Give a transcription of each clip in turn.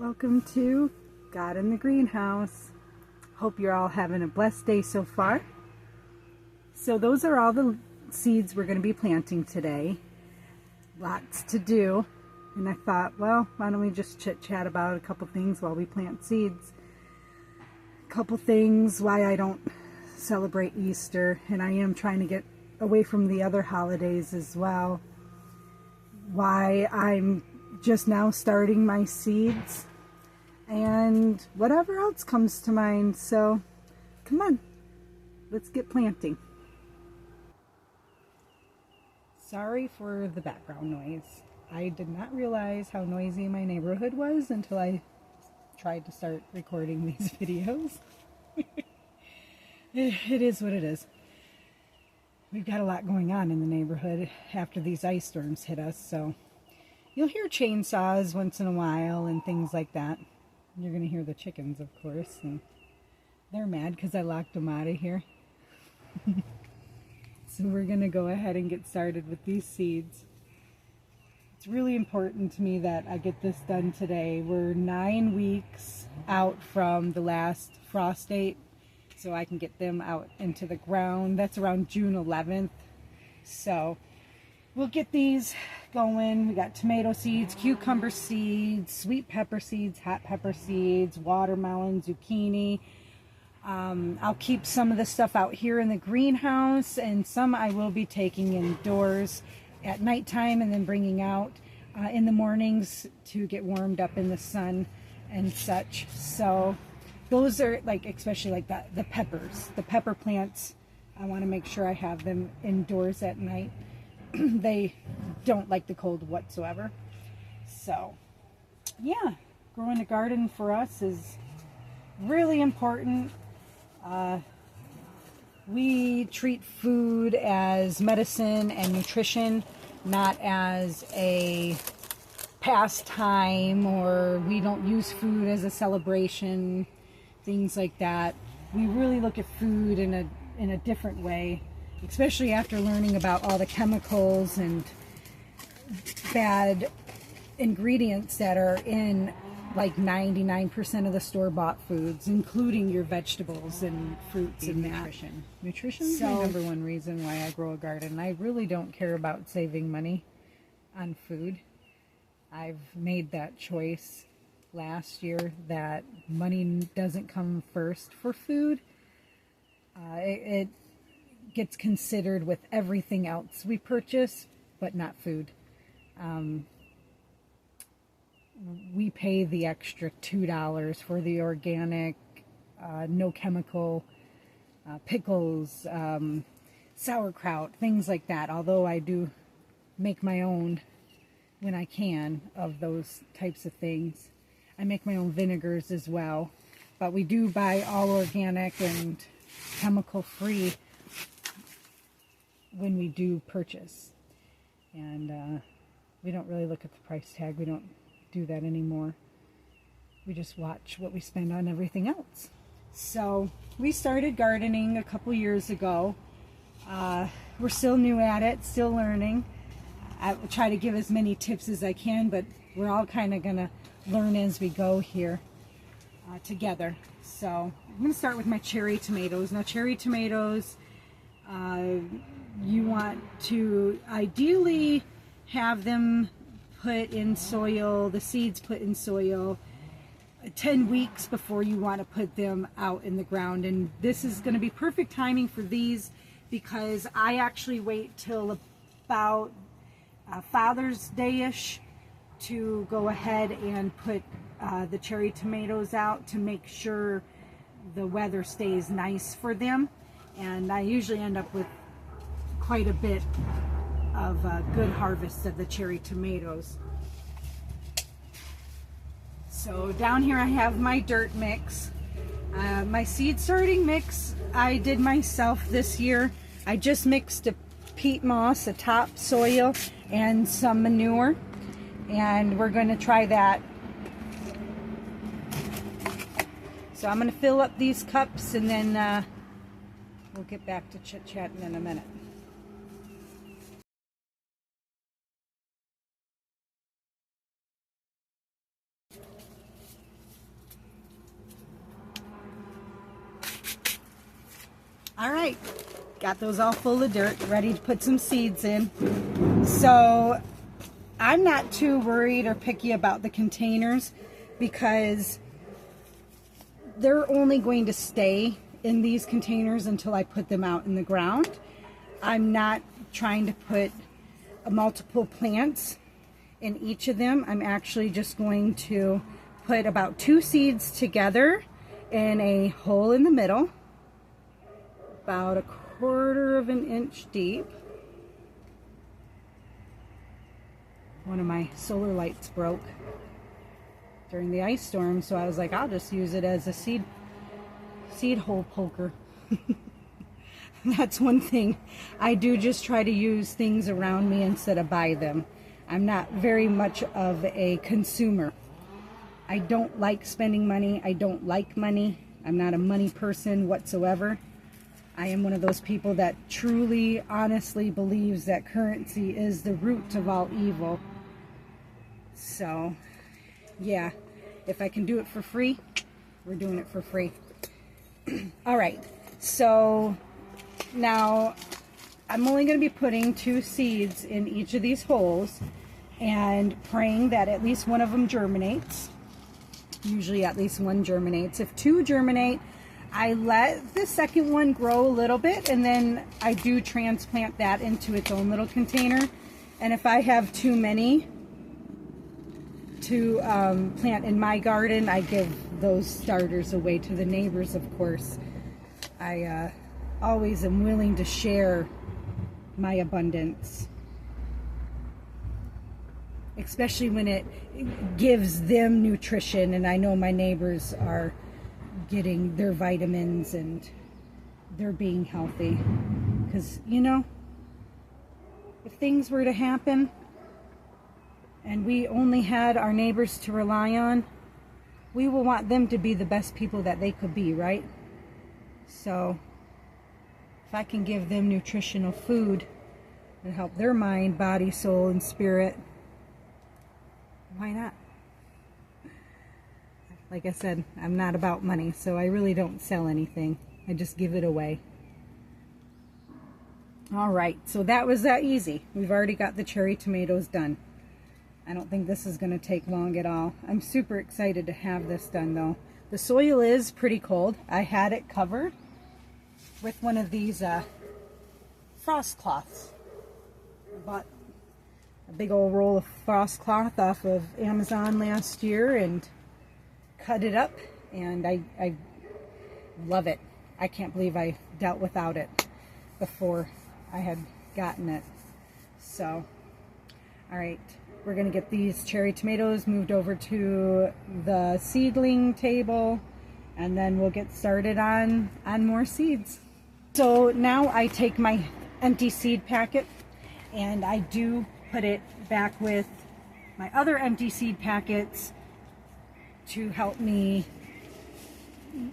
Welcome to God in the Greenhouse. Hope you're all having a blessed day so far. So those are all the seeds we're going to be planting today. Lots to do. And I thought, well, why don't we just chit-chat about a couple things while we plant seeds. A couple things why I don't celebrate Easter, and I am trying to get away from the other holidays as well. Why I'm just now starting my seeds, and whatever else comes to mind. So come on, let's get planting. Sorry for the background noise. I did not realize how noisy my neighborhood was until I tried to start recording these videos. It is what it is. We've got a lot going on in the neighborhood after these ice storms hit us, so you'll hear chainsaws once in a while and things like that. You're going to hear the chickens, of course, and they're mad because I locked them out of here. So we're going to go ahead and get started with these seeds. It's really important to me that I get this done today. We're 9 weeks out from the last frost date, so I can get them out into the ground. That's around June 11th. So we'll get these going. We got tomato seeds, cucumber seeds, sweet pepper seeds, hot pepper seeds, watermelon, zucchini. I'll keep some of the stuff out here in the greenhouse, and some I will be taking indoors at nighttime and then bringing out in the mornings to get warmed up in the sun and such. So those are like, especially like the peppers, the pepper plants. I want to make sure I have them indoors at night. They don't like the cold whatsoever. So yeah, growing a garden for us is really important. We treat food as medicine and nutrition, not as a pastime, or we don't use food as a celebration, things like that. We really look at food in a different way, especially after learning about all the chemicals and bad ingredients that are in like 99% of the store-bought foods, including your vegetables and fruits and nutrition. Nutrition is my number one reason why I grow a garden. I really don't care about saving money on food. I've made that choice last year that money doesn't come first for food. It gets considered with everything else we purchase, but not food. We pay the extra $2 for the organic, no chemical pickles, sauerkraut, things like that. Although I do make my own when I can of those types of things. I make my own vinegars as well. But we do buy all organic and chemical free when we do purchase. And we don't really look at the price tag. We don't do that anymore. We just watch what we spend on everything else. So we started gardening a couple years ago. We're still new at it, still learning. I will try to give as many tips as I can, but we're all kind of gonna learn as we go here together. So I'm gonna start with my cherry tomatoes. Now cherry tomatoes, you want to ideally have them put in soil, the seeds put in soil 10 weeks before you want to put them out in the ground. And this is going to be perfect timing for these because I actually wait till about Father's Day-ish to go ahead and put the cherry tomatoes out to make sure the weather stays nice for them. And I usually end up with quite a bit of good harvest of the cherry tomatoes. So down here I have my dirt mix. My seed sorting mix I did myself this year. I just mixed a peat moss, a topsoil, and some manure. And we're going to try that. So I'm going to fill up these cups and then we'll get back to chit-chatting in a minute. got those all full of dirt, ready to put some seeds in. So I'm not too worried or picky about the containers because they're only going to stay in these containers until I put them out in the ground. I'm not trying to put multiple plants in each of them. I'm actually just going to put about 2 seeds together in a hole in the middle, about 1/4 of an inch deep. One of my solar lights broke during the ice storm, so I was like, I'll just use it as a seed hole poker. That's one thing. I do just try to use things around me instead of buy them. I'm not very much of a consumer. I don't like spending money. I don't like money. I'm not a money person whatsoever. I am one of those people that truly, honestly believes that currency is the root of all evil. So, yeah, if I can do it for free, we're doing it for free. All right, so now I'm only going to be putting 2 seeds in each of these holes and praying that at least one of them germinates. Usually at least one germinates. If 2 germinate, I let the second one grow a little bit, and then I do transplant that into its own little container. And if I have too many to plant in my garden, I give those starters away to the neighbors, of course. I always am willing to share my abundance, especially when it gives them nutrition, and I know my neighbors are getting their vitamins and they're being healthy. Because, you know, if things were to happen and we only had our neighbors to rely on, we will want them to be the best people that they could be, right? So if I can give them nutritional food and help their mind, body, soul, and spirit, why not? Like I said, I'm not about money, so I really don't sell anything. I just give it away. All right, so that was that easy. We've already got the cherry tomatoes done. I don't think this is going to take long at all. I'm super excited to have this done, though. The soil is pretty cold. I had it covered with one of these frost cloths. I bought a big old roll of frost cloth off of Amazon last year and cut it up, and I love it. I can't believe I dealt without it before I had gotten it. So, all right, we're gonna get these cherry tomatoes moved over to the seedling table, and then we'll get started on more seeds. So now I take my empty seed packet and I do put it back with my other empty seed packets to help me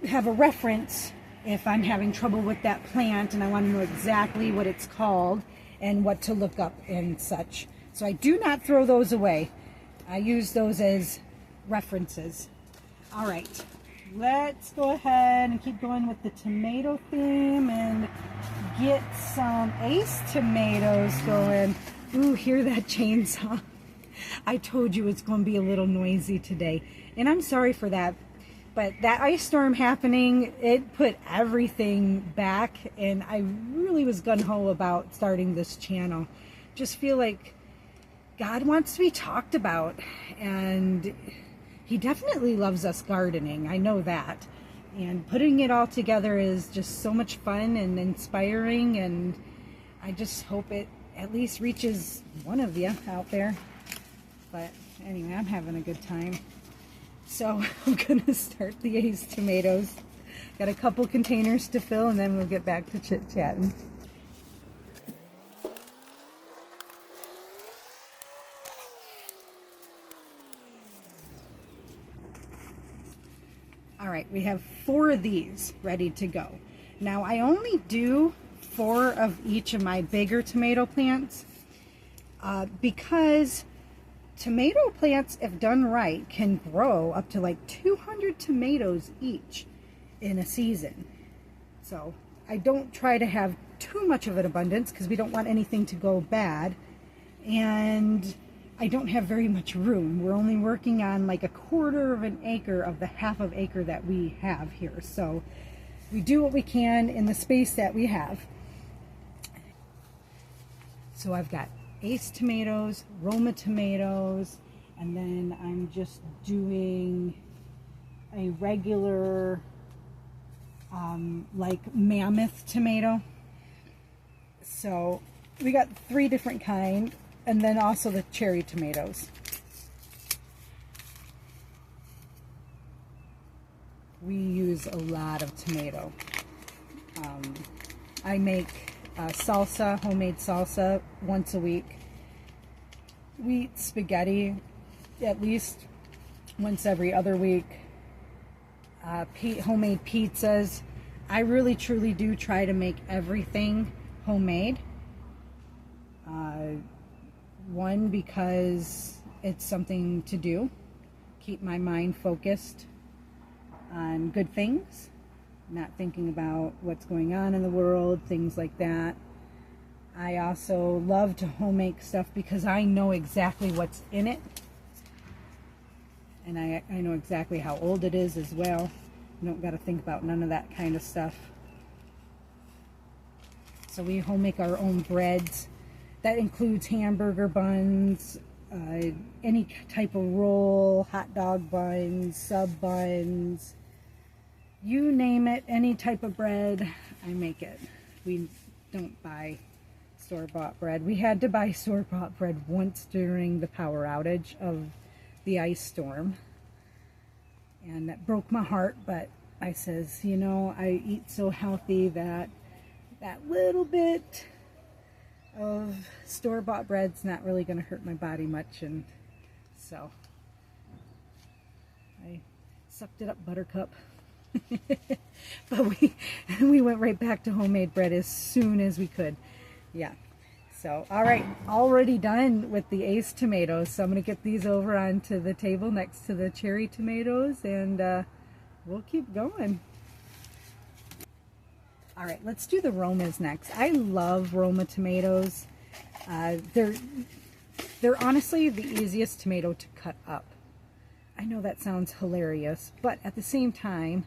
have a reference if I'm having trouble with that plant and I want to know exactly what it's called and what to look up and such. So I do not throw those away. I use those as references. All right, let's go ahead and keep going with the tomato theme and get some Ace tomatoes going. Ooh, hear that chainsaw? I told you it's going to be a little noisy today, and I'm sorry for that. But that ice storm happening, it put everything back, and I really was gung-ho about starting this channel. Just feel like God wants to be talked about, and He definitely loves us gardening. I know that. And putting it all together is just so much fun and inspiring, and I just hope it at least reaches one of you out there. But anyway, I'm having a good time. So I'm gonna start the Ace tomatoes. Got a couple containers to fill, and then we'll get back to chit-chatting. All right, we have 4 of these ready to go. Now I only do 4 of each of my bigger tomato plants because tomato plants, if done right, can grow up to like 200 tomatoes each in a season. So I don't try to have too much of an abundance because we don't want anything to go bad. And I don't have very much room. We're only working on like 1/4 of an acre of the half of acre that we have here. So we do what we can in the space that we have. So I've got Ace tomatoes, Roma tomatoes, and then I'm just doing a regular like Mammoth tomato. So we got 3 different kinds, and then also the cherry tomatoes. We use a lot of tomato. I make salsa, homemade salsa, once a week. We eat spaghetti at least once every other week. Homemade pizzas. I really truly do try to make everything homemade. One, because it's something to do, keep my mind focused on good things, not thinking about what's going on in the world, things like that. I also love to home make stuff because I know exactly what's in it, and I know exactly how old it is as well. You don't got to think about none of that kind of stuff. So we home make our own breads. That includes hamburger buns, any type of roll, hot dog buns, sub buns, you name it, any type of bread, I make it. We don't buy store-bought bread. We had to buy store-bought bread once during the power outage of the ice storm, and that broke my heart, but I says, you know, I eat so healthy that that little bit of store-bought bread's not really going to hurt my body much, and so I sucked it up, buttercup. But we went right back to homemade bread as soon as we could. Yeah. So, all right, already done with the Ace tomatoes. So I'm going to get these over onto the table next to the cherry tomatoes, and we'll keep going. All right, let's do the Romas next. I love Roma tomatoes. They're honestly the easiest tomato to cut up. I know that sounds hilarious, but at the same time,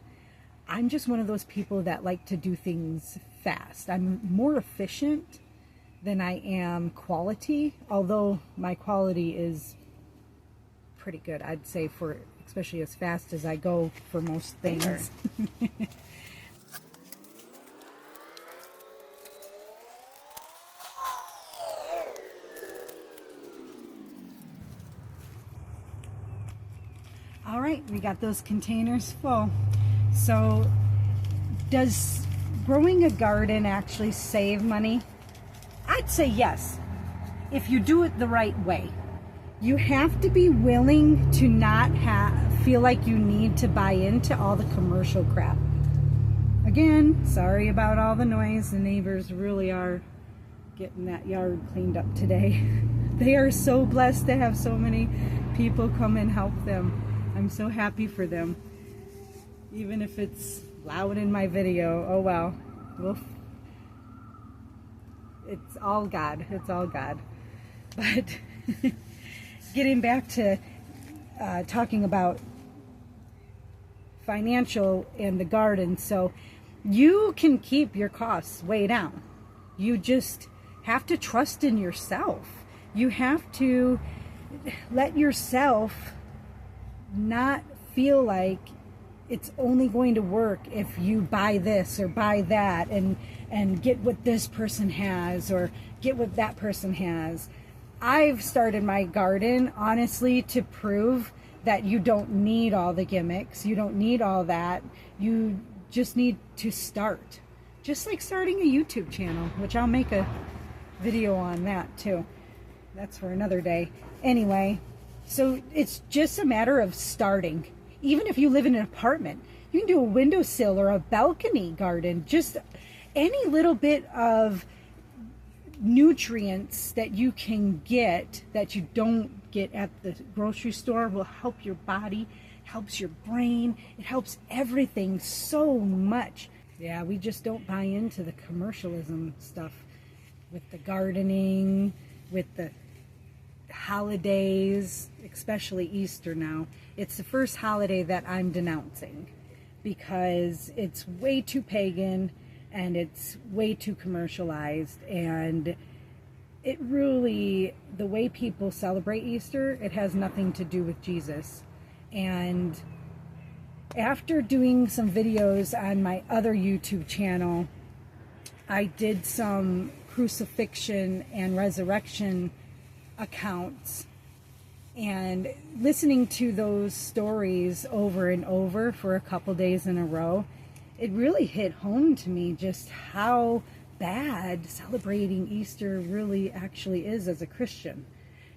I'm just one of those people that like to do things fast. I'm more efficient than I am quality, although my quality is pretty good, I'd say, for especially as fast as I go for most things. All right, we got those containers full. So does growing a garden actually save money? I'd say yes, if you do it the right way. You have to be willing to not feel like you need to buy into all the commercial crap. Again, sorry about all the noise. The neighbors really are getting that yard cleaned up today. They are so blessed to have so many people come and help them. I'm so happy for them. Even if it's loud in my video, oh well. It's all God. It's all God. But getting back to talking about financial and the garden, so you can keep your costs way down. You just have to trust in yourself. You have to let yourself not feel like it's only going to work if you buy this or buy that and get what this person has or get what that person has. I've started my garden honestly to prove that you don't need all the gimmicks. You don't need all that. You just need to start. Just like starting a YouTube channel, which I'll make a video on that too. That's for another day. Anyway, so it's just a matter of starting. Even if you live in an apartment, you can do a windowsill or a balcony garden. Just any little bit of nutrients that you can get that you don't get at the grocery store will help your body, helps your brain, it helps everything so much. Yeah, we just don't buy into the commercialism stuff with the gardening, with the holidays, especially Easter now. It's the first holiday that I'm denouncing because it's way too pagan and it's way too commercialized, and it really, the way people celebrate Easter, it has nothing to do with Jesus. And after doing some videos on my other YouTube channel, I did some crucifixion and resurrection accounts, and listening to those stories over and over for a couple days in a row, it really hit home to me just how bad celebrating Easter really actually is as a Christian.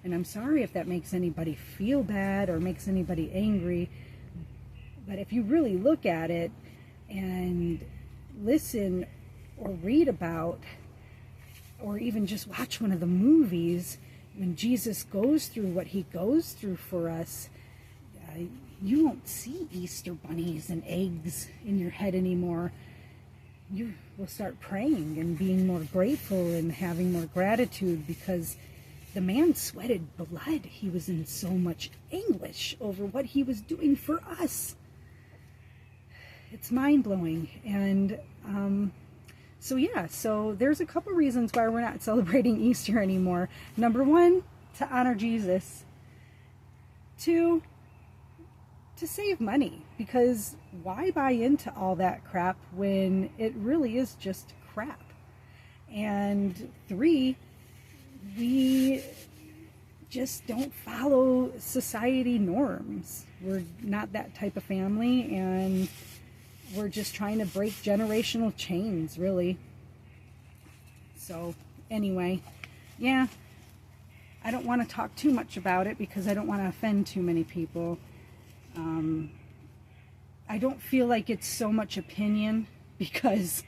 And I'm sorry if that makes anybody feel bad or makes anybody angry, but if you really look at it and listen or read about, or even just watch one of the movies, when Jesus goes through what he goes through for us, you won't see Easter bunnies and eggs in your head anymore. You will start praying and being more grateful and having more gratitude, because the man sweated blood. He was in so much anguish over what he was doing for us. It's mind-blowing. And so there's a couple reasons why we're not celebrating Easter anymore. Number one, to honor Jesus. Two, to save money, because why buy into all that crap when it really is just crap? And three, we just don't follow society norms. We're not that type of family, and we're just trying to break generational chains, really. So anyway, yeah, I don't want to talk too much about it because I don't want to offend too many people. I don't feel like it's so much opinion, because,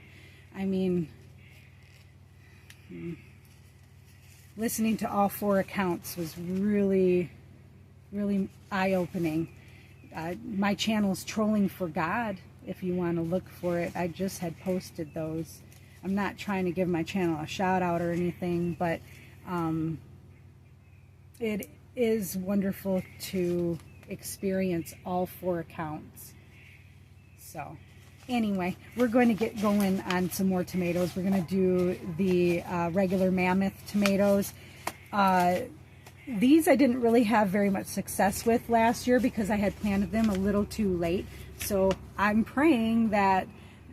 I mean, listening to all four accounts was really, really eye-opening. My channel's Trolling for God, if you want to look for it. I just had posted those. I'm not trying to give my channel a shout out or anything, but it is wonderful to experience all four accounts. So anyway, we're going to get going on some more tomatoes. We're going to do the regular Mammoth tomatoes. These I didn't really have very much success with last year because I had planted them a little too late. So I'm praying that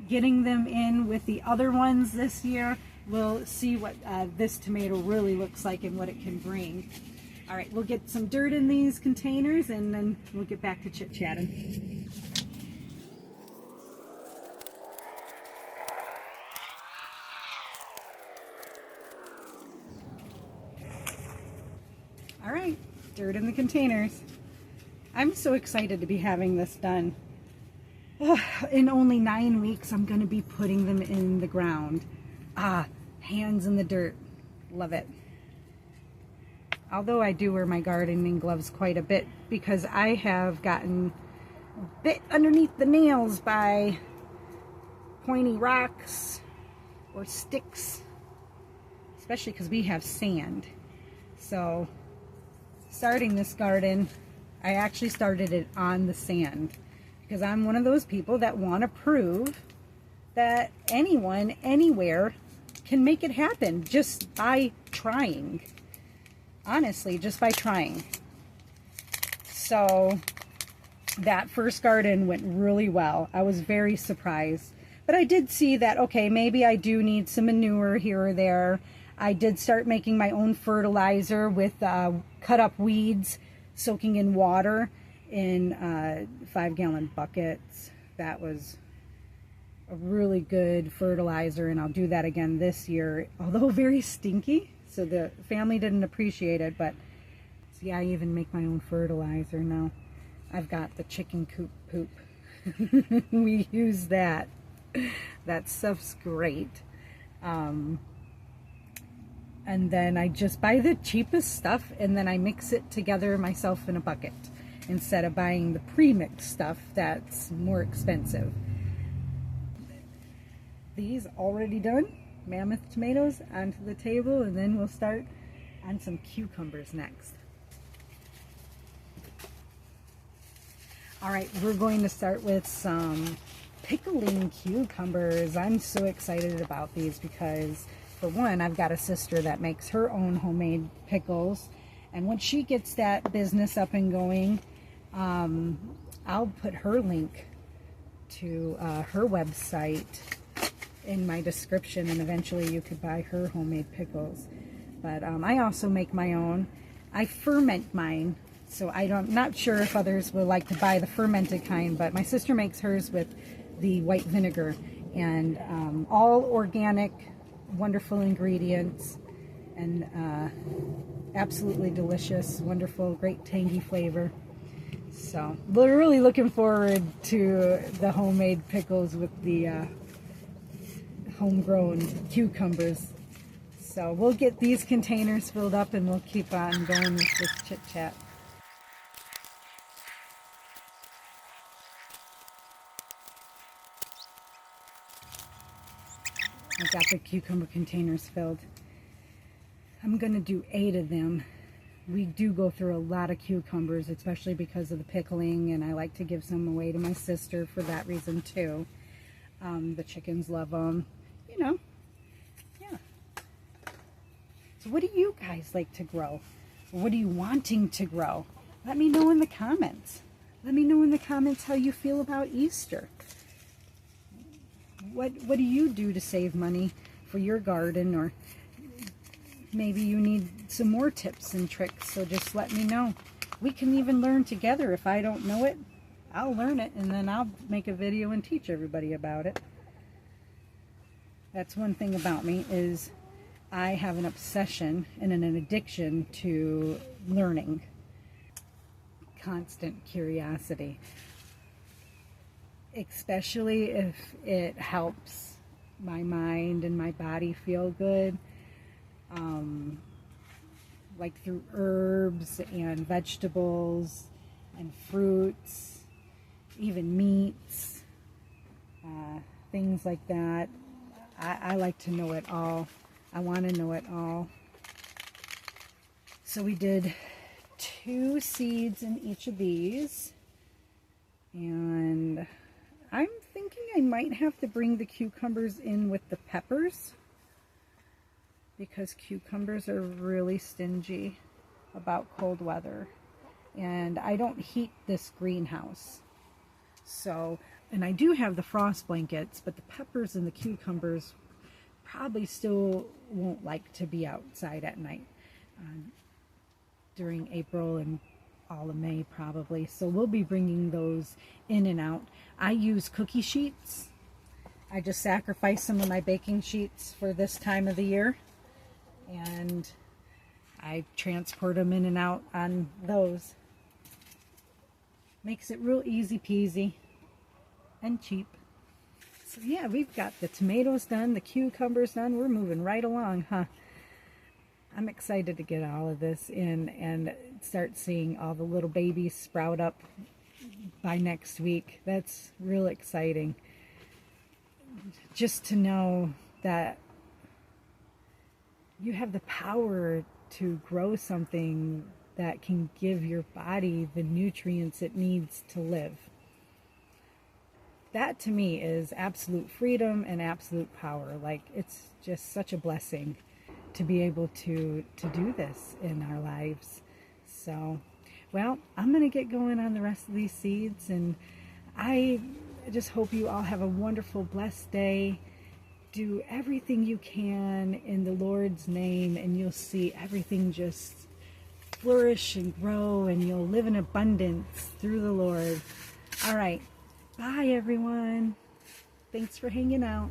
getting them in with the other ones this year, we'll see what this tomato really looks like and what it can bring. All right, we'll get some dirt in these containers and then we'll get back to chit-chatting. All right, dirt in the containers. I'm so excited to be having this done. In only 9 weeks, I'm going to be putting them in the ground. Hands in the dirt. Love it. Although I do wear my gardening gloves quite a bit because I have gotten bit underneath the nails by pointy rocks or sticks, especially because we have sand. So starting this garden, I actually started it on the sand because I'm one of those people that want to prove that anyone, anywhere can make it happen just by trying. Honestly, just by trying. So that first garden went really well. I was very surprised. But I did see that, okay, maybe I do need some manure here or there. I did start making my own fertilizer with cut up weeds, soaking in water in 5-gallon buckets. That was a really good fertilizer, and I'll do that again this year, although very stinky. So the family didn't appreciate it, but see, I even make my own fertilizer now. I've got the chicken coop poop. We use that. That stuff's great. And then I just buy the cheapest stuff and then I mix it together myself in a bucket instead of buying the pre-mixed stuff that's more expensive. these already done, mammoth tomatoes, onto the table, and then we'll start on some cucumbers next. All right, we're going to start with some pickling cucumbers. I'm so excited about these because, for one, I've got a sister that makes her own homemade pickles, and when she gets that business up and going, I'll put her link to her website in my description, and eventually you could buy her homemade pickles. But I also make my own. I ferment mine, so I'm not sure if others will like to buy the fermented kind, but my sister makes hers with the white vinegar, and all organic, wonderful ingredients, and absolutely delicious, wonderful, great tangy flavor. So we're really looking forward to the homemade pickles with the homegrown cucumbers. So we'll get these containers filled up and we'll keep on going with this chit chat. I've got the cucumber containers filled. I'm going to do 8 of them. We do go through a lot of cucumbers, especially because of the pickling, and I like to give some away to my sister for that reason too. The chickens love them, you know. Yeah. So what do you guys like to grow? What are you wanting to grow? Let me know in the comments. Let me know in the comments how you feel about Easter. What do you do to save money for your garden, or maybe you need some more tips and tricks, so just let me know. We can even learn together. If I don't know it, I'll learn it, and then I'll make a video and teach everybody about it. That's one thing about me, is I have an obsession and an addiction to learning. Constant curiosity. Especially if it helps my mind and my body feel good. Like through herbs and vegetables and fruits, even meats, things like that. I like to know it all. I want to know it all. So we did 2 seeds in each of these, and I'm thinking I might have to bring the cucumbers in with the peppers, because cucumbers are really stingy about cold weather, and I don't heat this greenhouse. So, and I do have the frost blankets, but the peppers and the cucumbers probably still won't like to be outside at night during April and all of May probably. So we'll be bringing those in and out. I use cookie sheets. I just sacrifice some of my baking sheets for this time of the year, and I transport them in and out on those. Makes it real easy peasy and cheap. So yeah, we've got the tomatoes done, the cucumbers done. We're moving right along, huh? I'm excited to get all of this in and start seeing all the little babies sprout up by next week. That's real exciting. Just to know that you have the power to grow something that can give your body the nutrients it needs to live. That to me is absolute freedom and absolute power. Like, it's just such a blessing to be able to do this in our lives. So, well, I'm going to get going on the rest of these seeds, and I just hope you all have a wonderful, blessed day. Do everything you can in the Lord's name, and you'll see everything just flourish and grow, and you'll live in abundance through the Lord. All right. Bye, everyone. Thanks for hanging out.